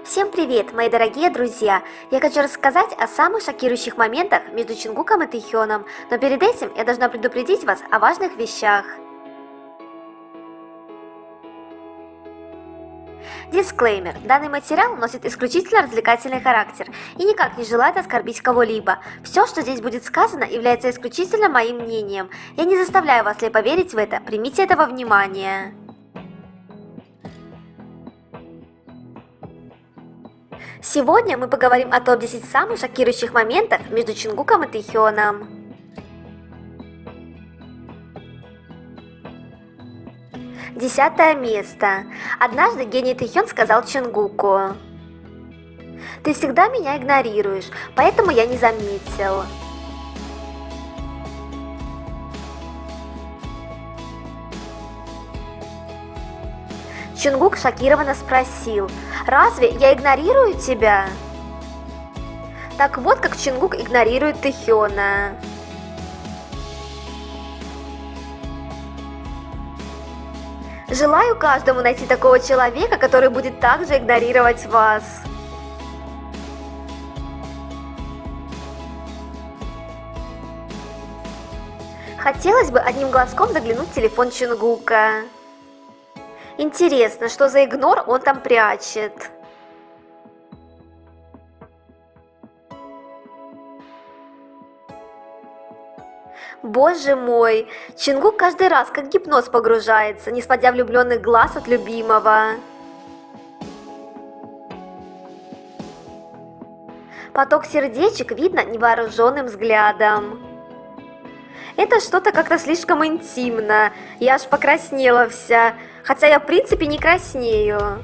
Всем привет, мои дорогие друзья! Я хочу рассказать о самых шокирующих моментах между Чингуком и Тэхёном, но перед этим я должна предупредить вас о важных вещах. Дисклеймер. Данный материал носит исключительно развлекательный характер и никак не желает оскорбить кого-либо. Все, что здесь будет сказано, является исключительно моим мнением. Я не заставляю вас ли поверить в это, примите это во внимание. Сегодня мы поговорим о топ-10 самых шокирующих моментах между Чингуком и Тэхёном. Десятое место. Однажды гений Тэхён сказал Чингуку: «Ты всегда меня игнорируешь, поэтому я не заметил». Чингук шокированно спросил: «Разве я игнорирую тебя?» Так вот как Чингук игнорирует Тэхёна. Желаю каждому найти такого человека, который будет также игнорировать вас. Хотелось бы одним глазком заглянуть в телефон Чингука. Интересно, что за игнор он там прячет? Боже мой, Чингук каждый раз как гипноз погружается, не сводя влюбленных глаз от любимого. Поток сердечек видно невооруженным взглядом. Это что-то как-то слишком интимно, я аж покраснела вся, хотя я в принципе не краснею.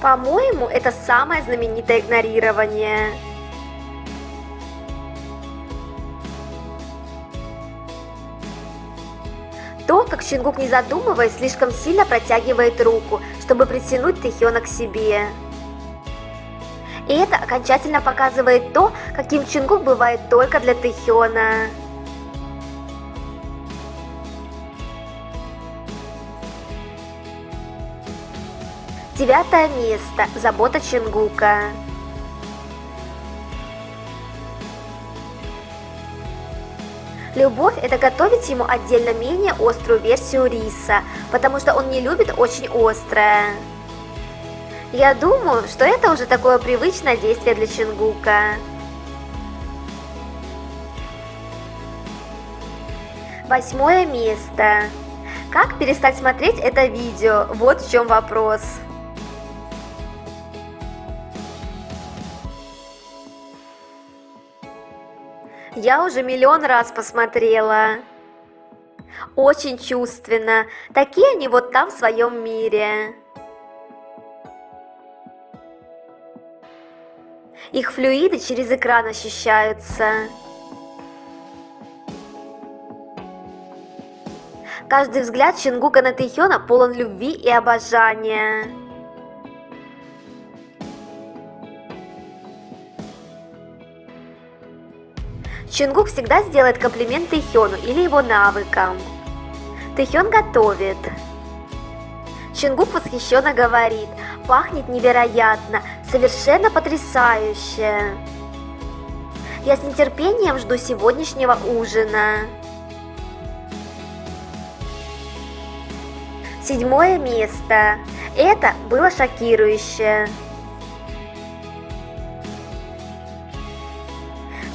По-моему, это самое знаменитое игнорирование. То, как Чингук, не задумываясь, слишком сильно протягивает руку, чтобы притянуть Тэхёна к себе. И это окончательно показывает то, каким Чингук бывает только для Тэхёна. Девятое место. Забота Чингука. Любовь – это готовить ему отдельно менее острую версию риса, потому что он не любит очень острое. Я думаю, что это уже такое привычное действие для Чингука. Восьмое место. Как перестать смотреть это видео? Вот в чем вопрос. Я уже миллион раз посмотрела. Очень чувственно. Такие они вот там в своем мире. Их флюиды через экран ощущаются. Каждый взгляд Чингука на Тэхёна полон любви и обожания. Чингук всегда сделает комплимент Тэхёну или его навыкам. Тэхён готовит. Чингук восхищенно говорит: «Пахнет невероятно, совершенно потрясающе. Я с нетерпением жду сегодняшнего ужина». Седьмое место. Это было шокирующе.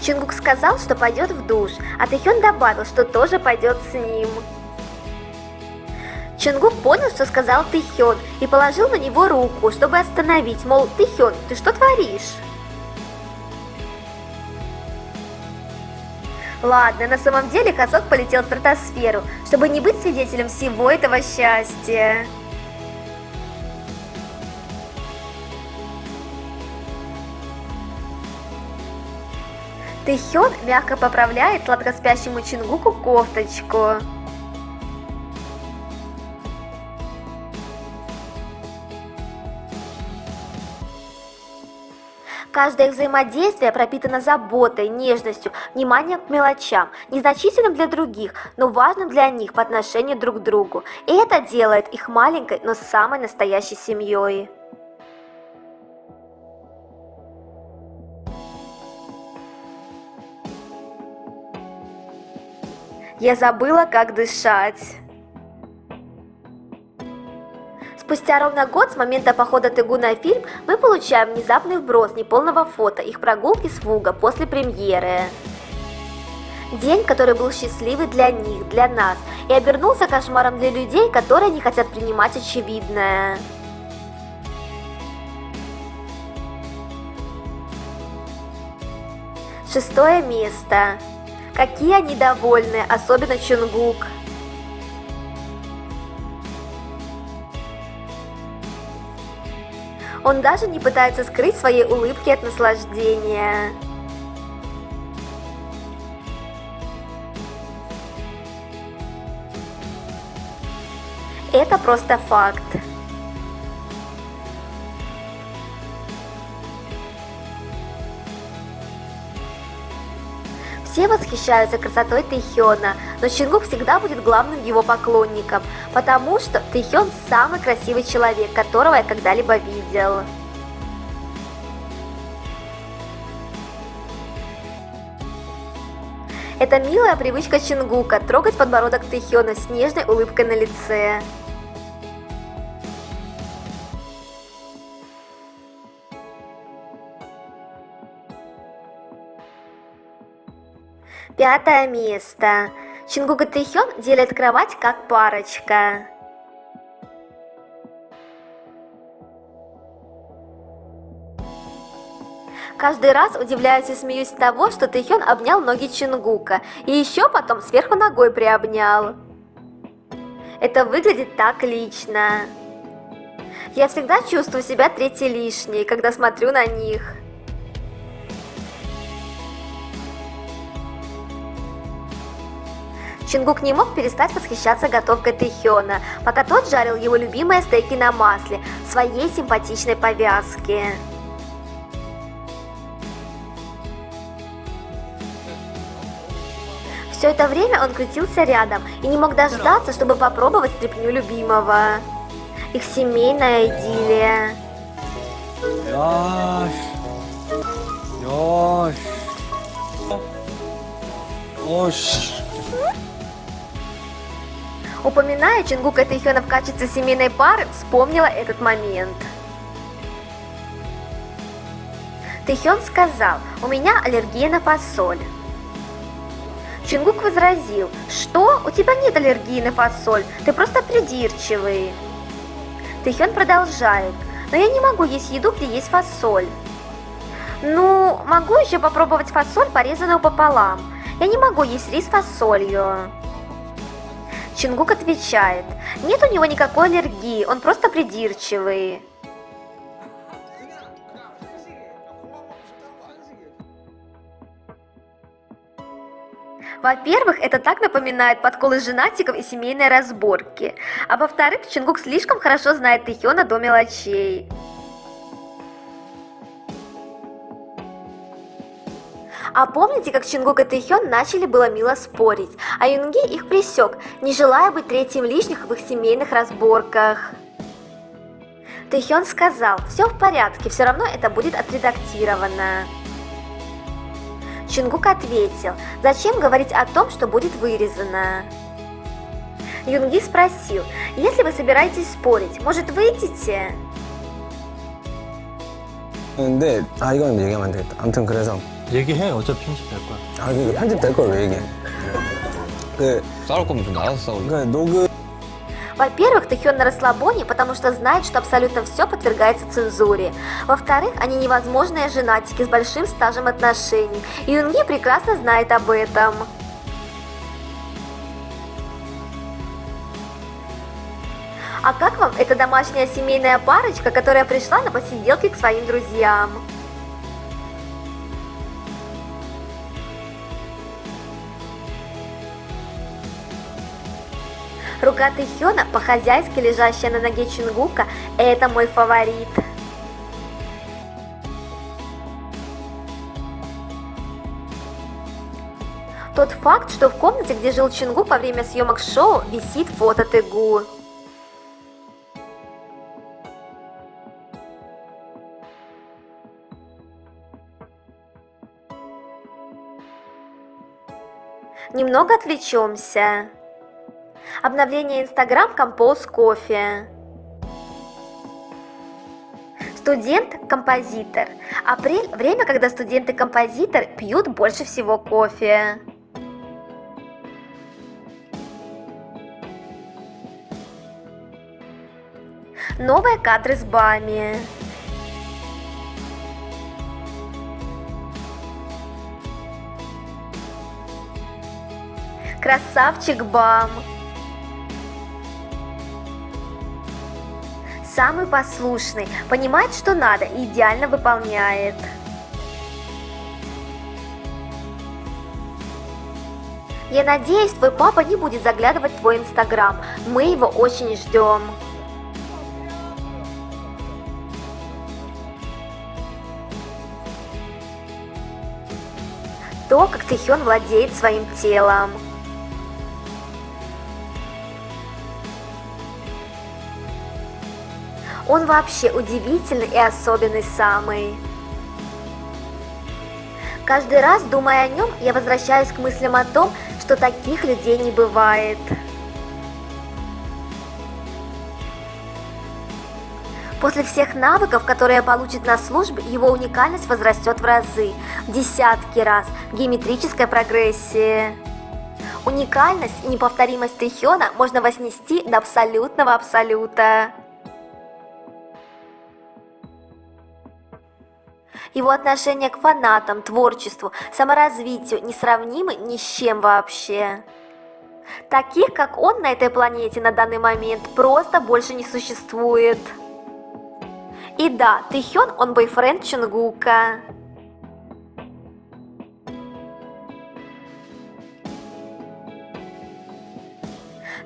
Чингук сказал, что пойдет в душ, а Тэхён добавил, что тоже пойдет с ним. Чингук понял, что сказал Тэхён, и положил на него руку, чтобы остановить, мол: «Тэхён, ты что творишь?» Ладно, на самом деле Хосок полетел в стратосферу, чтобы не быть свидетелем всего этого счастья. Тэхён мягко поправляет сладкоспящему Чингуку кофточку. Каждое их взаимодействие пропитано заботой, нежностью, вниманием к мелочам, незначительным для других, но важным для них по отношению друг к другу. И это делает их маленькой, но самой настоящей семьей. Я забыла, как дышать. Спустя ровно год с момента похода Тегу на фильм мы получаем внезапный вброс неполного фото их прогулки с Вуга после премьеры. День, который был счастливый для них, для нас, и обернулся кошмаром для людей, которые не хотят принимать очевидное. Шестое место. Какие они довольны, особенно Чонгук. Он даже не пытается скрыть свои улыбки от наслаждения. Это просто факт. Все восхищаются красотой Тэхёна, но Чонгук всегда будет главным его поклонником, потому что Тэхён самый красивый человек, которого я когда-либо видел. Это милая привычка Чонгука трогать подбородок Тэхёна с нежной улыбкой на лице. Пятое место. Чонгук и Тэхён делят кровать как парочка. Каждый раз удивляюсь и смеюсь с того, что Тэхён обнял ноги Чонгука и еще потом сверху ногой приобнял. Это выглядит так лично. Я всегда чувствую себя третьей лишней, когда смотрю на них. Чонгук не мог перестать восхищаться готовкой Тэхёна, пока тот жарил его любимые стейки на масле в своей симпатичной повязке. Все это время он крутился рядом и не мог дождаться, чтобы попробовать стряпню любимого. Их семейная идиллия. Упоминая Чонгука и Тэхёна в качестве семейной пары, вспомнила этот момент. Тэхён сказал: «У меня аллергия на фасоль». Чонгук возразил: «Что? У тебя нет аллергии на фасоль, ты просто придирчивый». Тэхён продолжает: «Но я не могу есть еду, где есть фасоль». «Ну, могу еще попробовать фасоль, порезанную пополам. Я не могу есть рис с фасолью». Чонгук отвечает: «Нет у него никакой аллергии, он просто придирчивый». Во-первых, это так напоминает подколы женатиков и семейные разборки. А во-вторых, Чонгук слишком хорошо знает Тэхёна до мелочей. А помните, как Чонгук и Тэхён начали было мило спорить, а Юнги их пресек, не желая быть третьим лишних в их семейных разборках? Тэхён сказал: «Все в порядке, все равно это будет отредактировано». Чонгук ответил: «Зачем говорить о том, что будет вырезано?» Юнги спросил: «Если вы собираетесь спорить, может, выйдете?» 근데 이건 얘기하면 안 되겠다. 아무튼 그래서 얘기해. 어차피 편집될 거야. 이거 편집될 걸 왜 얘기해? 싸울 거면 좀 나가서 싸울래? 녹음 Во-первых, Тэхён на расслабоне, потому что знает, что абсолютно все подвергается цензуре. Во-вторых, они невозможные женатики с большим стажем отношений, и Юнги прекрасно знает об этом. А как вам эта домашняя семейная парочка, которая пришла на посиделки к своим друзьям? Рука Тэхёна, по-хозяйски лежащая на ноге Чонгука, это мой фаворит. Тот факт, что в комнате, где жил Чунгук во время съемок шоу, висит фото Тегу. Немного отвлечемся. Обновление Instagram Compose Coffee. Студент-композитор. Апрель – время, когда студенты-композиторы пьют больше всего кофе. Новые кадры с Бами. Красавчик Бам. Самый послушный, понимает, что надо, и идеально выполняет. Я надеюсь, твой папа не будет заглядывать в твой Инстаграм. Мы его очень ждем. То, как Тэхён владеет своим телом. Он вообще удивительный и особенный самый. Каждый раз, думая о нем, я возвращаюсь к мыслям о том, что таких людей не бывает. После всех навыков, которые получит на службе, его уникальность возрастет в разы, в десятки раз, в геометрической прогрессии. Уникальность и неповторимость Тэхёна можно вознести до абсолютного абсолюта. Его отношение к фанатам, творчеству, саморазвитию несравнимы ни с чем вообще. Таких, как он на этой планете на данный момент, просто больше не существует. И да, Тэхён, он бойфренд Чунгука.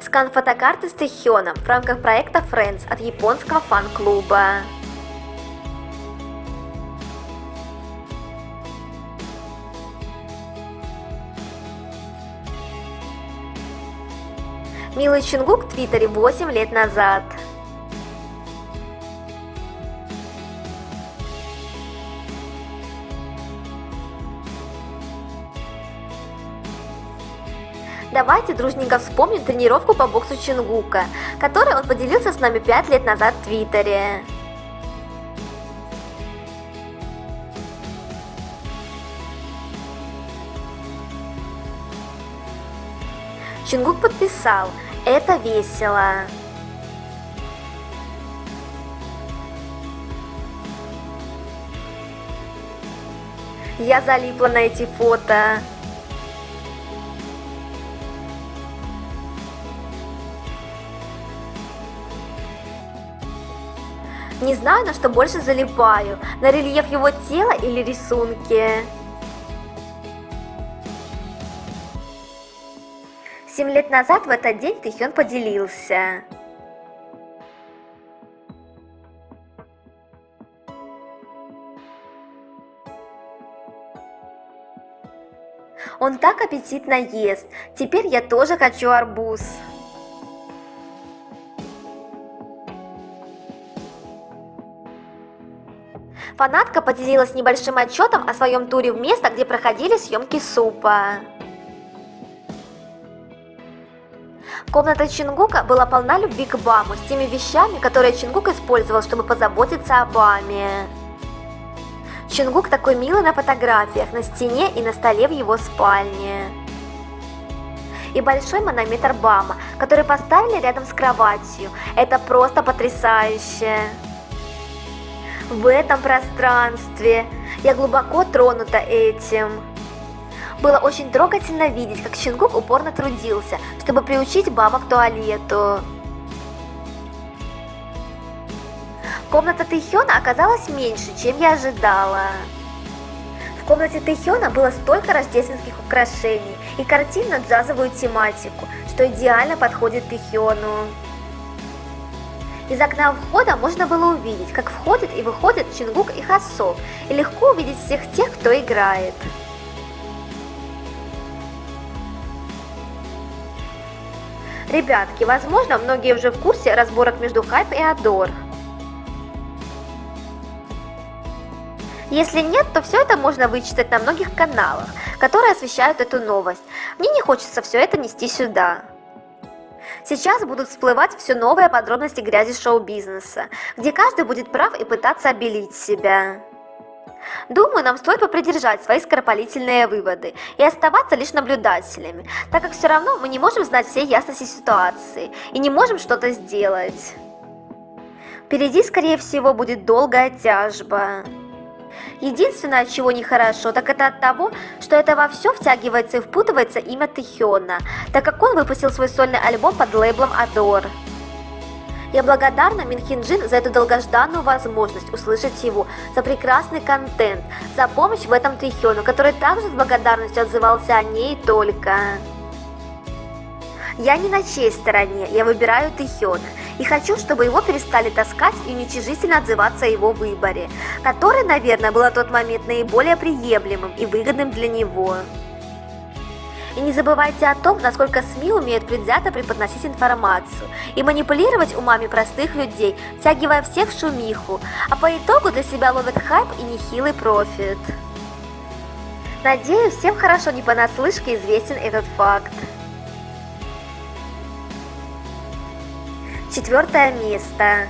Скан фотокарты с Тэхёном в рамках проекта Friends от японского фан-клуба. Милый Чунгук в Твиттере 8 лет назад. Давайте дружненько вспомним тренировку по боксу Чунгука, которой он поделился с нами 5 лет назад в Твиттере. Чунгук подписал: «Это весело». Я залипла на эти фото. Не знаю, на что больше залипаю, на рельеф его тела или рисунки. 7 лет назад в этот день Тэхён поделился. Он так аппетитно ест. Теперь я тоже хочу арбуз. Фанатка поделилась небольшим отчетом о своем туре в место, где проходили съемки супа. Комната Чунгука была полна любви к Баму с теми вещами, которые Чунгук использовал, чтобы позаботиться о Баме. Чунгук такой милый на фотографиях, на стене и на столе в его спальне. И большой манометр Бама, который поставили рядом с кроватью. Это просто потрясающе. В этом пространстве я глубоко тронута этим. Было очень трогательно видеть, как Чунгук упорно трудился, чтобы приучить Бама к туалету. Комната Тэхёна оказалась меньше, чем я ожидала. В комнате Тэхёна было столько рождественских украшений и картин на джазовую тематику, что идеально подходит Тэхёну. Из окна входа можно было увидеть, как входит и выходит Чунгук и Хасок, и легко увидеть всех тех, кто играет. Ребятки, возможно, многие уже в курсе разборок между Хайп и Адор. Если нет, то все это можно вычитать на многих каналах, которые освещают эту новость. Мне не хочется все это нести сюда. Сейчас будут всплывать все новые подробности грязи шоу-бизнеса, где каждый будет прав и пытаться обелить себя. Думаю, нам стоит попридержать свои скоропалительные выводы и оставаться лишь наблюдателями, так как все равно мы не можем знать всей ясности ситуации и не можем что-то сделать. Впереди, скорее всего, будет долгая тяжба. Единственное, чего нехорошо, так это от того, что это во все втягивается и впутывается имя Тэхёна, так как он выпустил свой сольный альбом под лейблом Адор. Я благодарна Мин Хин Джин за эту долгожданную возможность услышать его, за прекрасный контент, за помощь в этом Тэхёну, который также с благодарностью отзывался о ней только. Я не на чьей стороне, я выбираю Тэхёна, и хочу, чтобы его перестали таскать и уничижительно отзываться о его выборе, который, наверное, был на тот момент наиболее приемлемым и выгодным для него. И не забывайте о том, насколько СМИ умеют предвзято преподносить информацию и манипулировать умами простых людей, втягивая всех в шумиху, а по итогу для себя ловят хайп и нехилый профит. Надеюсь, всем хорошо не понаслышке известен этот факт. 4 место.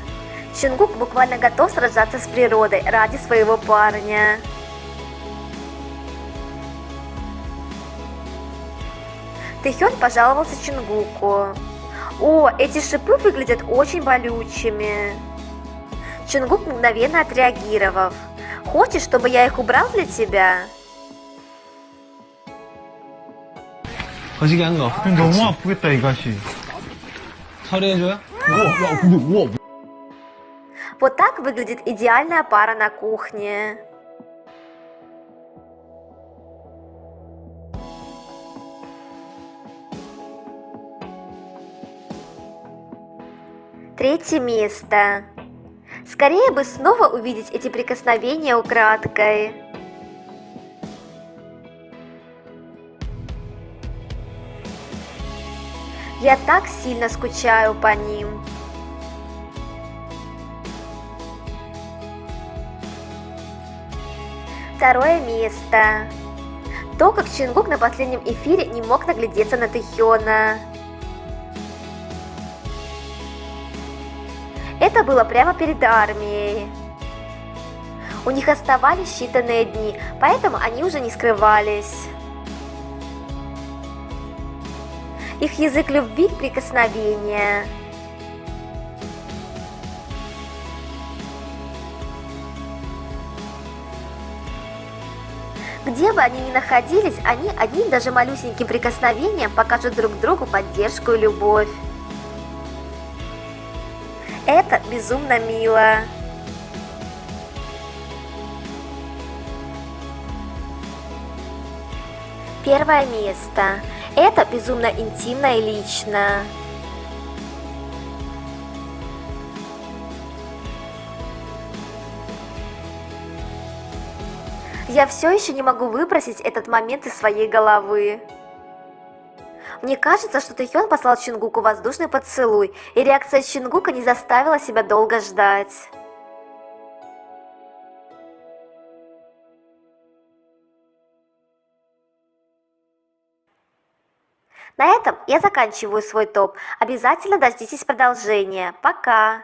Чунгук буквально готов сражаться с природой ради своего парня. Тэхён пожаловался Чунгуку. О, эти шипы выглядят очень болючими. Чунгук мгновенно отреагировав. Хочешь, чтобы я их убрал для тебя? 거시기 한 거. 너무 아프겠다 이 가시. 처리해줘요? 와, 근데 우와. Вот так выглядит идеальная пара на кухне. Третье место. Скорее бы снова увидеть эти прикосновения украдкой. Я так сильно скучаю по ним. Второе место. То, как Чунгук на последнем эфире не мог наглядеться на Тэхёна. Это было прямо перед армией. У них оставались считанные дни, поэтому они уже не скрывались. Их язык любви – прикосновения. Где бы они ни находились, они одним даже малюсеньким прикосновением покажут друг другу поддержку и любовь. Это безумно мило. Первое место. Это безумно интимно и лично. Я все еще не могу выбросить этот момент из своей головы. Мне кажется, что Тэхён послал Чунгуку воздушный поцелуй, и реакция Чунгука не заставила себя долго ждать. На этом я заканчиваю свой топ. Обязательно дождитесь продолжения. Пока!